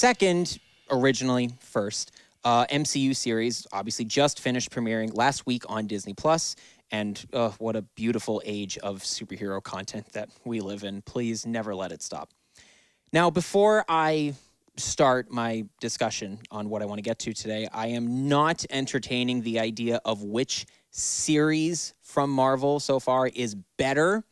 second, originally first, MCU series, obviously just finished premiering last week on Disney+. And what a beautiful age of superhero content that we live in. Please never let it stop. Now, before I start my discussion on what I want to get to today, I am not entertaining the idea of which series from Marvel so far is better,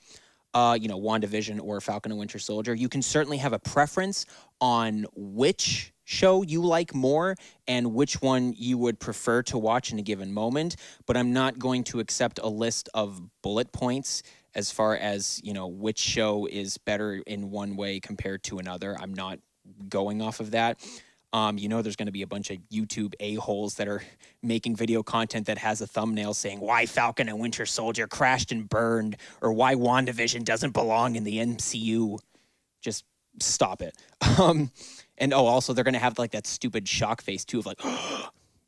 WandaVision or Falcon and Winter Soldier. You can certainly have a preference on which show you like more and which one you would prefer to watch in a given moment, but I'm not going to accept a list of bullet points as far as, which show is better in one way compared to another. I'm not going off of that. There's going to be a bunch of YouTube a-holes that are making video content that has a thumbnail saying why Falcon and Winter Soldier crashed and burned, or why WandaVision doesn't belong in the MCU. Just stop it. And also they're going to have like that stupid shock face too of like,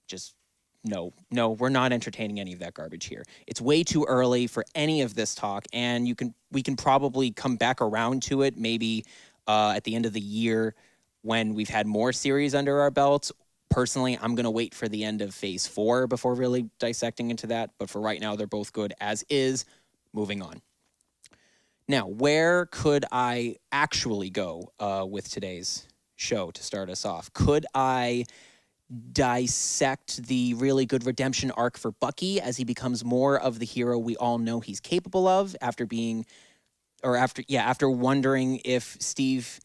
just no, we're not entertaining any of that garbage here. It's way too early for any of this talk, and we can probably come back around to it maybe at the end of the year when we've had more series under our belts. Personally, I'm going to wait for the end of Phase 4 before really dissecting into that, but for right now, they're both good as is. Moving on. Now, where could I actually go with today's show to start us off? Could I dissect the really good redemption arc for Bucky as he becomes more of the hero we all know he's capable of after wondering if Steve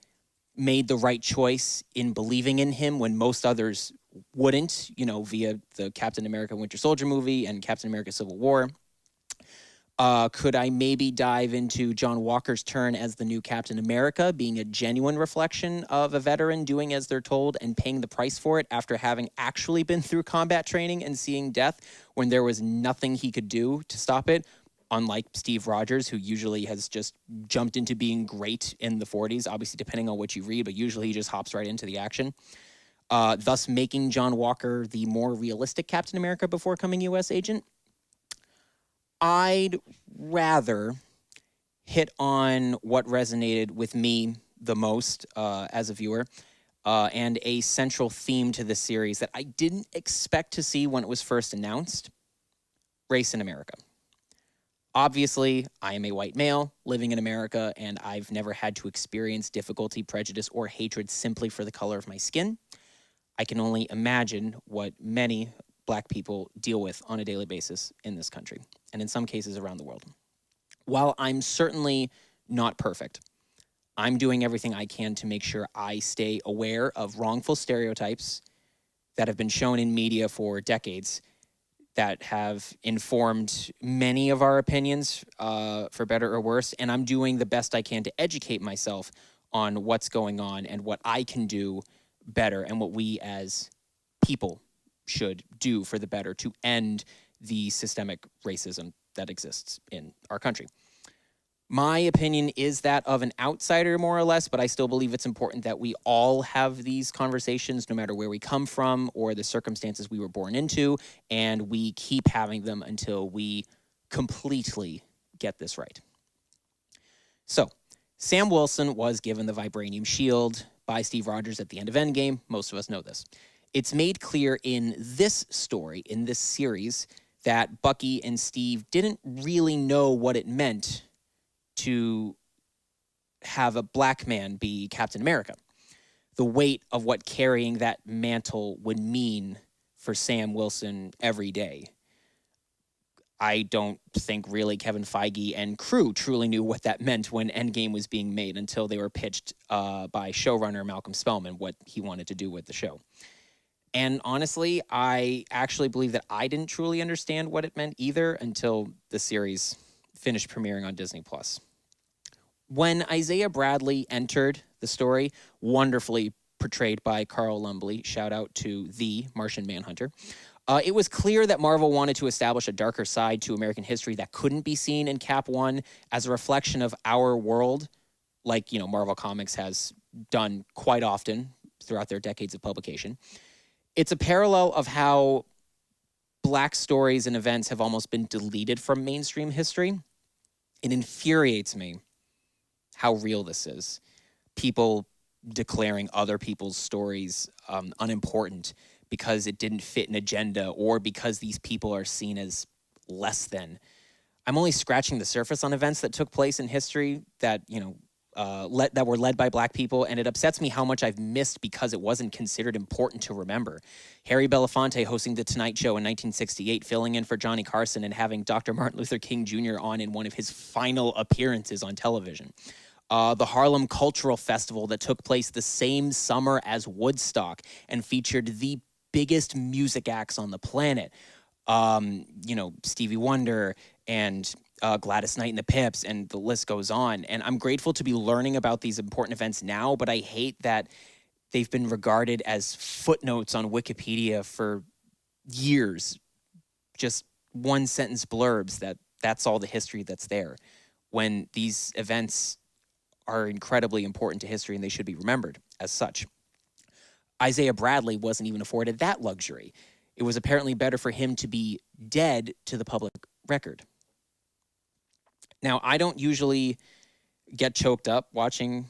made the right choice in believing in him when most others wouldn't, via the Captain America Winter Soldier movie and Captain America Civil War? Could I maybe dive into John Walker's turn as the new Captain America, being a genuine reflection of a veteran doing as they're told and paying the price for it after having actually been through combat training and seeing death when there was nothing he could do to stop it? Unlike Steve Rogers, who usually has just jumped into being great in the 40s, obviously depending on what you read, but usually he just hops right into the action. Thus making John Walker the more realistic Captain America before becoming U.S. agent. I'd rather hit on what resonated with me the most as a viewer and a central theme to this series that I didn't expect to see when it was first announced: race in America. Obviously, I am a white male living in America, and I've never had to experience difficulty, prejudice, or hatred simply for the color of my skin. I can only imagine what many Black people deal with on a daily basis in this country, and in some cases around the world. While I'm certainly not perfect, I'm doing everything I can to make sure I stay aware of wrongful stereotypes that have been shown in media for decades that have informed many of our opinions, for better or worse, and I'm doing the best I can to educate myself on what's going on and what I can do better and what we as people should do for the better to end the systemic racism that exists in our country. My opinion is that of an outsider, more or less, but I still believe it's important that we all have these conversations, no matter where we come from or the circumstances we were born into, and we keep having them until we completely get this right. So, Sam Wilson was given the vibranium shield by Steve Rogers at the end of Endgame. Most of us know this. It's made clear in this story, in this series, that Bucky and Steve didn't really know what it meant to have a Black man be Captain America. The weight of what carrying that mantle would mean for Sam Wilson every day. I don't think really Kevin Feige and crew truly knew what that meant when Endgame was being made until they were pitched by showrunner Malcolm Spellman what he wanted to do with the show. And honestly, I actually believe that I didn't truly understand what it meant either until the series finished premiering on Disney+. When Isaiah Bradley entered the story, wonderfully portrayed by Carl Lumbly, shout out to the Martian Manhunter, it was clear that Marvel wanted to establish a darker side to American history that couldn't be seen in Cap 1 as a reflection of our world, like, Marvel Comics has done quite often throughout their decades of publication. It's a parallel of how Black stories and events have almost been deleted from mainstream history. It infuriates me how real this is. People declaring other people's stories unimportant because it didn't fit an agenda or because these people are seen as less than. I'm only scratching the surface on events that took place in history that, that were led by Black people, and it upsets me how much I've missed because it wasn't considered important to remember. Harry Belafonte hosting The Tonight Show in 1968, filling in for Johnny Carson and having Dr. Martin Luther King Jr. on in one of his final appearances on television. The Harlem Cultural Festival that took place the same summer as Woodstock and featured the biggest music acts on the planet. Stevie Wonder and Gladys Knight and the Pips, and the list goes on. And I'm grateful to be learning about these important events now, but I hate that they've been regarded as footnotes on Wikipedia for years. Just one sentence blurbs that's all the history that's there, when these events are incredibly important to history and they should be remembered as such. Isaiah Bradley wasn't even afforded that luxury. It was apparently better for him to be dead to the public record. Now, I don't usually get choked up watching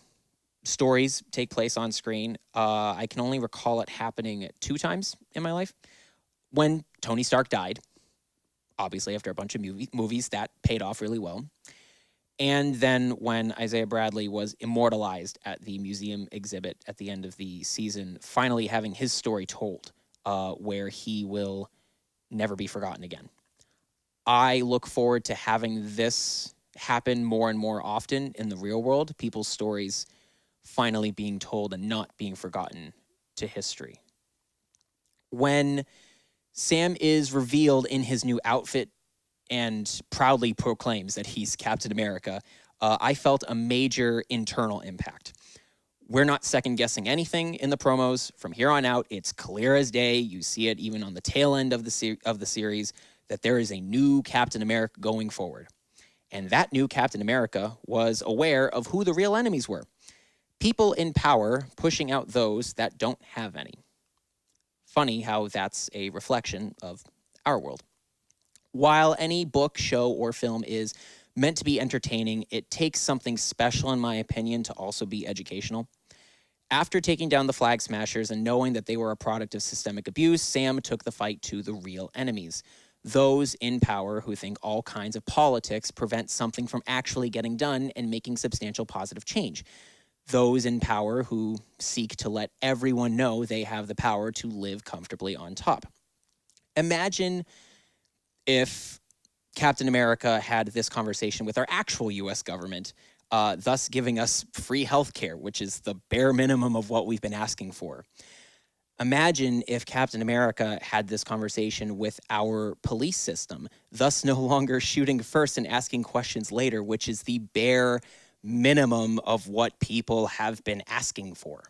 stories take place on screen. I can only recall it happening 2 times in my life. When Tony Stark died, obviously after a bunch of movies, that paid off really well. And then when Isaiah Bradley was immortalized at the museum exhibit at the end of the season, finally having his story told, where he will never be forgotten again. I look forward to having this happen more and more often in the real world, people's stories finally being told and not being forgotten to history. When Sam is revealed in his new outfit and proudly proclaims that he's Captain America, I felt a major internal impact. We're not second-guessing anything in the promos. From here on out, it's clear as day. You see it even on the tail end of the series, that there is a new Captain America going forward. And that new Captain America was aware of who the real enemies were. People in power pushing out those that don't have any. Funny how that's a reflection of our world. While any book, show, or film is meant to be entertaining, it takes something special, in my opinion, to also be educational. After taking down the Flag Smashers and knowing that they were a product of systemic abuse, Sam took the fight to the real enemies. Those in power who think all kinds of politics prevent something from actually getting done and making substantial positive change. Those in power who seek to let everyone know they have the power to live comfortably on top. Imagine if Captain America had this conversation with our actual U.S. government, thus giving us free health care, which is the bare minimum of what we've been asking for. Imagine if Captain America had this conversation with our police system, thus no longer shooting first and asking questions later, which is the bare minimum of what people have been asking for.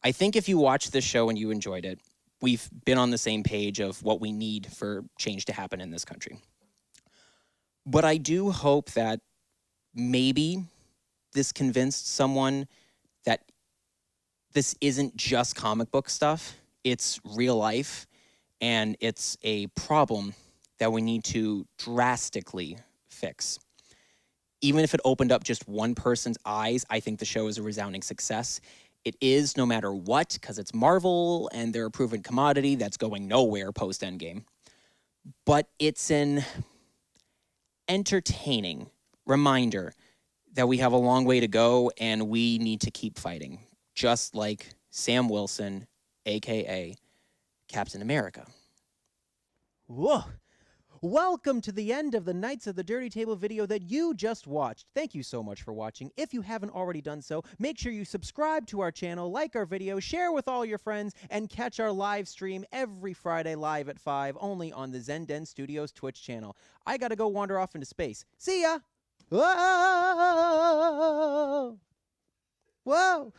I think if you watched this show and you enjoyed it, we've been on the same page of what we need for change to happen in this country. But I do hope that maybe this convinced someone that this isn't just comic book stuff, it's real life, and it's a problem that we need to drastically fix. Even if it opened up just one person's eyes, I think the show is a resounding success. It is, no matter what, because it's Marvel and they're a proven commodity that's going nowhere post-Endgame. But it's an entertaining reminder that we have a long way to go and we need to keep fighting, just like Sam Wilson, a.k.a. Captain America. Whoa! Welcome to the end of the Knights of the Dirty Table video that you just watched. Thank you so much for watching. If you haven't already done so, make sure you subscribe to our channel, like our video, share with all your friends, and catch our live stream every Friday live at 5, only on the Zenden Studios Twitch channel. I gotta go wander off into space. See ya! Whoa! Whoa!